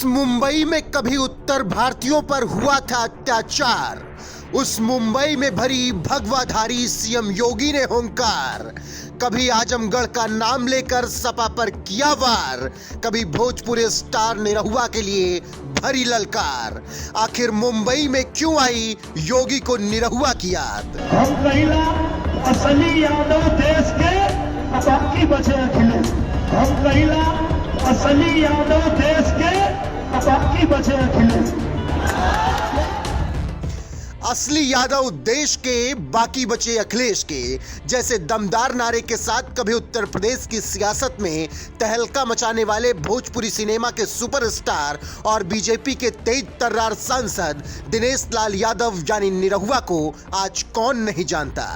मुंबई में कभी उत्तर भारतीयों पर हुआ था अत्याचार। उस मुंबई में भरी भगवाधारी सीएम योगी ने हुंकार। कभी आजमगढ़ का नाम लेकर सपा पर किया वार, कभी भोजपुरी स्टार निरहुआ के लिए भरी ललकार। आखिर मुंबई में क्यों आई योगी को निरहुआ की याद? हम कहिला असली यादव देश के बाकी बचे अखिलेश। हम कहिला असली यादव देश के बाकी बचे अखिलेश। असली यादव देश के बाकी बचे अखिलेश के जैसे दमदार नारे के साथ कभी उत्तर प्रदेश की सियासत में तहलका मचाने वाले भोजपुरी सिनेमा के सुपरस्टार और बीजेपी के तेज तर्रार सांसद दिनेश लाल यादव यानी निरहुआ को आज कौन नहीं जानता।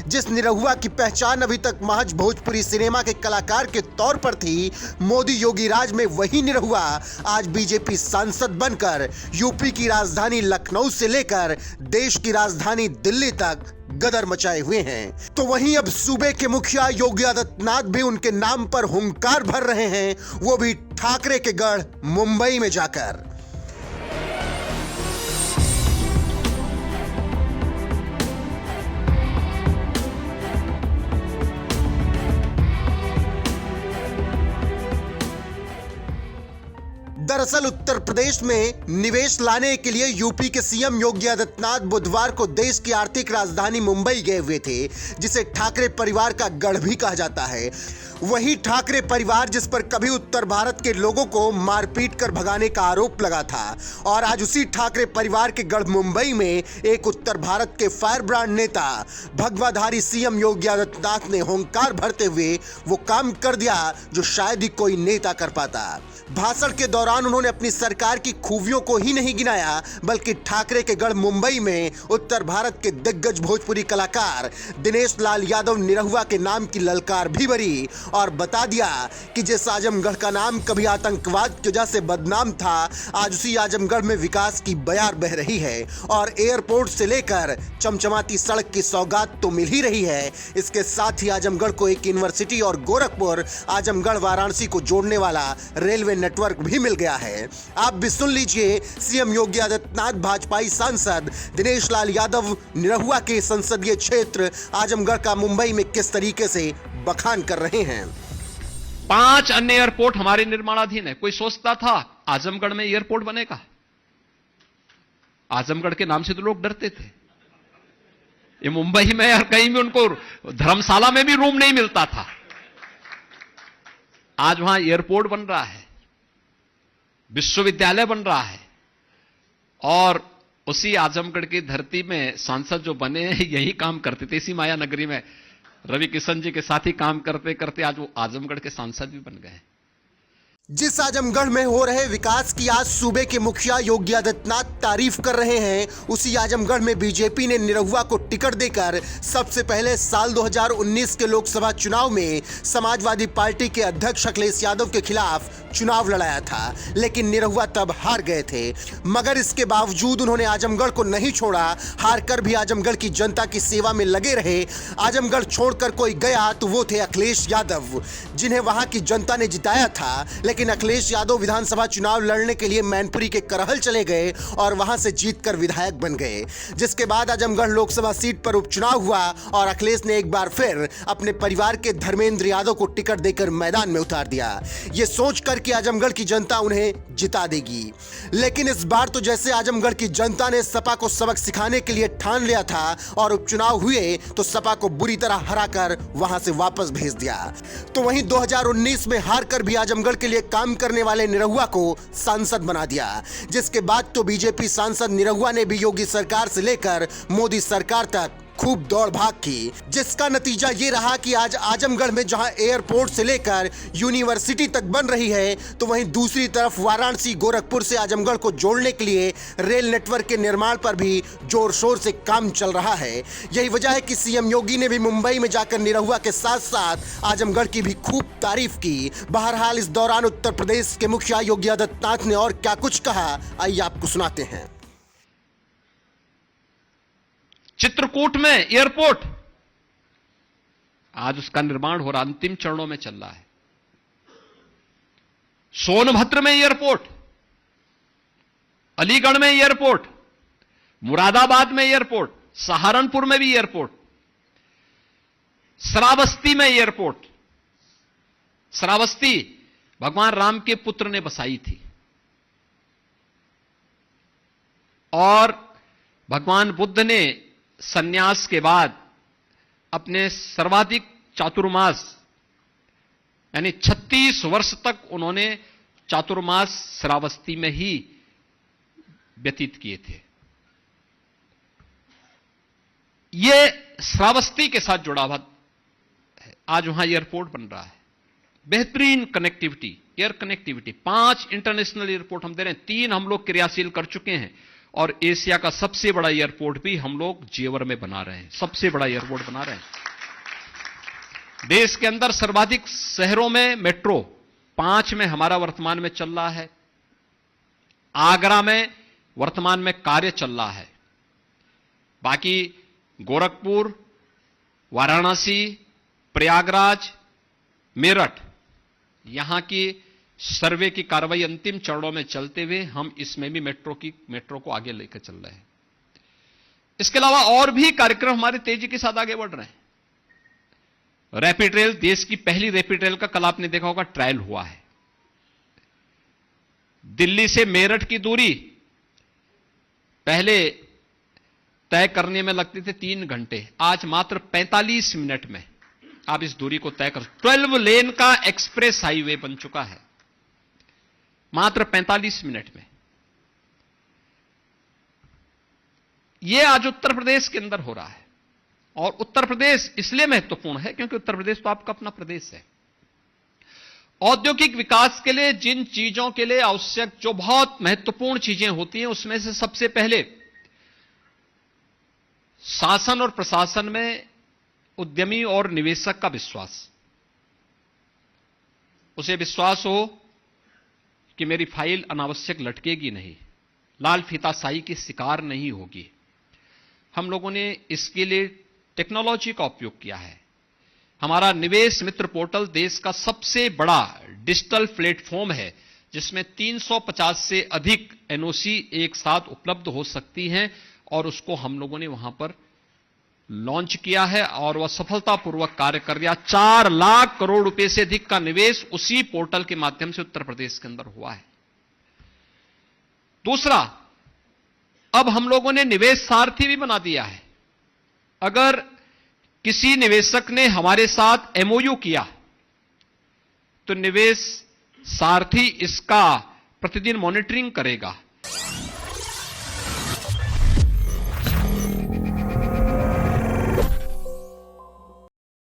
जिस निरहुआ की पहचान अभी तक महज भोजपुरी सिनेमा के कलाकार के तौर पर थी, मोदी योगी राज में वही निरहुआ आज बीजेपी सांसद बनकर यूपी की राजधानी लखनऊ से लेकर देश की राजधानी दिल्ली तक गदर मचाए हुए हैं। तो वहीं अब सूबे के मुखिया योगी आदित्यनाथ भी उनके नाम पर हुंकार भर रहे हैं, वो भी ठाकरे के गढ़ मुंबई में जाकर। दरअसल उत्तर प्रदेश में निवेश लाने के लिए यूपी के सीएम योगी आदित्यनाथ बुधवार को देश की आर्थिक राजधानी मुंबई गए हुए थे, जिसे ठाकरे परिवार का गढ़ भी कहा जाता है। वही ठाकरे परिवार जिस पर कभी उत्तर भारत के लोगों को मारपीट कर भगाने का आरोप लगा था, और आज उसी ठाकरे परिवार के गढ़ मुंबई में एक उत्तर भारत के फायर ब्रांड नेता भगवाधारी सीएम योगी आदित्यनाथ ने हुंकार भरते हुए वो काम कर दिया जो शायद ही कोई नेता कर पाता। भाषण के दौरान उन्होंने अपनी सरकार की खूबियों को ही नहीं गिनाया, बल्कि ठाकरे के गढ़ मुंबई में उत्तर भारत के दिग्गज भोजपुरी कलाकार दिनेश लाल यादव निरहुआ के नाम की ललकार भी भरी और बता दिया कि जिस आजमगढ़ का नाम कभी आतंकवाद की वजह से बदनाम था, आज उसी आजमगढ़ में विकास की बयार बह रही है और एयरपोर्ट से लेकर चमचमाती सड़क की सौगात तो मिल ही रही है। इसके साथ ही आजमगढ़ को एक यूनिवर्सिटी और गोरखपुर आजमगढ़ वाराणसी को जोड़ने वाला रेलवे नेटवर्क भी मिल गया है। आप भी सुन लीजिए सीएम योगी आदित्यनाथ भाजपाई सांसद दिनेश लाल यादव निरहुआ के संसदीय क्षेत्र आजमगढ़ का मुंबई में किस तरीके से बखान कर रहे हैं। 5 अन्य एयरपोर्ट हमारे निर्माणाधीन है। कोई सोचता था आजमगढ़ में एयरपोर्ट बनेगा? आजमगढ़ के नाम से तो लोग डरते थे। ये मुंबई में और कहीं भी उनको धर्मशाला में भी रूम नहीं मिलता था। आज वहां एयरपोर्ट बन रहा है, विश्वविद्यालय बन रहा है, और उसी आजमगढ़ की धरती में सांसद जो बने हैं यही काम करते थे। इसी माया नगरी में रवि किशन जी के साथ ही काम करते करते आज वो आजमगढ़ के सांसद भी बन गए। जिस आजमगढ़ में हो रहे विकास की आज सूबे के मुखिया योगी आदित्यनाथ तारीफ कर रहे हैं, उसी आजमगढ़ में बीजेपी ने निरहुआ को टिकट देकर सबसे पहले साल 2019 के लोकसभा चुनाव में समाजवादी पार्टी के अध्यक्ष अखिलेश यादव के खिलाफ चुनाव लड़ाया था, लेकिन निरहुआ तब हार गए थे। मगर इसके बावजूद उन्होंने आजमगढ़ को नहीं छोड़ा, हार कर भी आजमगढ़ की जनता की सेवा में लगे रहे। आजमगढ़ छोड़कर कोई गया तो वो थे अखिलेश यादव, जिन्हें वहां की जनता ने जिताया था। लेकिन अखिलेश यादव विधानसभा चुनाव लड़ने के लिए मैनपुरी के करहल चले गए और वहां से जीतकर विधायक बन गए, जिसके बाद आजमगढ़ लोकसभा सीट पर उपचुनाव हुआ और अखिलेश ने एक बार फिर अपने परिवार के धर्मेंद्र यादव को टिकट देकर मैदान में उतार दिया, ये सोचकर कि आजमगढ़ की जनता उन्हें जिता देगी। लेकिन इस बार तो जैसे आजमगढ़ की जनता ने सपा को सबक सिखाने के लिए ठान लिया था और उपचुनाव हुए तो सपा को बुरी तरह हराकर वहां से वापस भेज दिया। तो वहीं 2019 में हार कर भी आजमगढ़ के लिए काम करने वाले निरहुआ को सांसद बना दिया, जिसके बाद तो बीजेपी सांसद निरहुआ ने भी योगी सरकार से लेकर मोदी सरकार तक खूब दौड़ भाग की, जिसका नतीजा ये रहा कि आज आजमगढ़ में जहां एयरपोर्ट से लेकर यूनिवर्सिटी तक बन रही है, तो वहीं दूसरी तरफ वाराणसी गोरखपुर से आजमगढ़ को जोड़ने के लिए रेल नेटवर्क के निर्माण पर भी जोर शोर से काम चल रहा है। यही वजह है कि सीएम योगी ने भी मुंबई में जाकर निरहुआ के साथ साथ आजमगढ़ की भी खूब तारीफ की। बहरहाल इस दौरान उत्तर प्रदेश के मुखिया योगी आदित्यनाथ ने और क्या कुछ कहा, आइए आपको सुनाते हैं। चित्रकूट में एयरपोर्ट आज उसका निर्माण हो रहा, अंतिम चरणों में चल रहा है। सोनभद्र में एयरपोर्ट अलीगढ़ में एयरपोर्ट, मुरादाबाद में एयरपोर्ट, सहारनपुर में भी एयरपोर्ट, श्रावस्ती में एयरपोर्ट। श्रावस्ती भगवान राम के पुत्र ने बसाई थी और भगवान बुद्ध ने सन्यास के बाद अपने सर्वाधिक चातुर्मास यानी 36 वर्ष तक उन्होंने चातुर्मास श्रावस्ती में ही व्यतीत किए थे। यह श्रावस्ती के साथ जुड़ा हुआ है। आज वहां एयरपोर्ट बन रहा है, बेहतरीन connectivity, air connectivity. 5 international airport हम दे रहे हैं, 3 हम लोग क्रियाशील कर चुके हैं और एशिया का सबसे बड़ा एयरपोर्ट भी हम लोग जेवर में बना रहे हैं, सबसे बड़ा एयरपोर्ट बना रहे हैं। देश के अंदर सर्वाधिक शहरों में मेट्रो 5 में हमारा वर्तमान में चल रहा है। आगरा में वर्तमान में कार्य चल रहा है। बाकी गोरखपुर, वाराणसी, प्रयागराज, मेरठ, यहां की सर्वे की कार्रवाई अंतिम चरणों में चलते हुए हम इसमें भी मेट्रो को आगे लेकर चल रहे हैं। इसके अलावा और भी कार्यक्रम हमारे तेजी के साथ आगे बढ़ रहे हैं। रैपिड रेल, देश की पहली रैपिड रेल का कल आपने देखा होगा ट्रायल हुआ है। दिल्ली से मेरठ की दूरी पहले तय करने में लगते थे 3 घंटे, आज मात्र 45 मिनट में आप इस दूरी को तय कर। 12 लेन का एक्सप्रेस हाईवे बन चुका है मात्र 45 मिनट में। यह आज उत्तर प्रदेश के अंदर हो रहा है और उत्तर प्रदेश इसलिए महत्वपूर्ण है क्योंकि उत्तर प्रदेश तो आपका अपना प्रदेश है। औद्योगिक विकास के लिए जिन चीजों के लिए आवश्यक जो बहुत महत्वपूर्ण चीजें होती हैं उसमें से सबसे पहले शासन और प्रशासन में उद्यमी और निवेशक का विश्वास। उसे विश्वास हो कि मेरी फाइल अनावश्यक लटकेगी नहीं, लाल फीताशाही की शिकार नहीं होगी। हम लोगों ने इसके लिए टेक्नोलॉजी का उपयोग किया है। हमारा निवेश मित्र पोर्टल देश का सबसे बड़ा डिजिटल प्लेटफॉर्म है जिसमें 350 से अधिक एनओसी एक साथ उपलब्ध हो सकती हैं और उसको हम लोगों ने वहां पर लॉन्च किया है और वह सफलतापूर्वक कार्य कर रहा। 4 लाख करोड़ रुपए से अधिक का निवेश उसी पोर्टल के माध्यम से उत्तर प्रदेश के अंदर हुआ है। दूसरा, अब हम लोगों ने निवेश सारथी भी बना दिया है। अगर किसी निवेशक ने हमारे साथ एमओयू किया तो निवेश सारथी इसका प्रतिदिन मॉनिटरिंग करेगा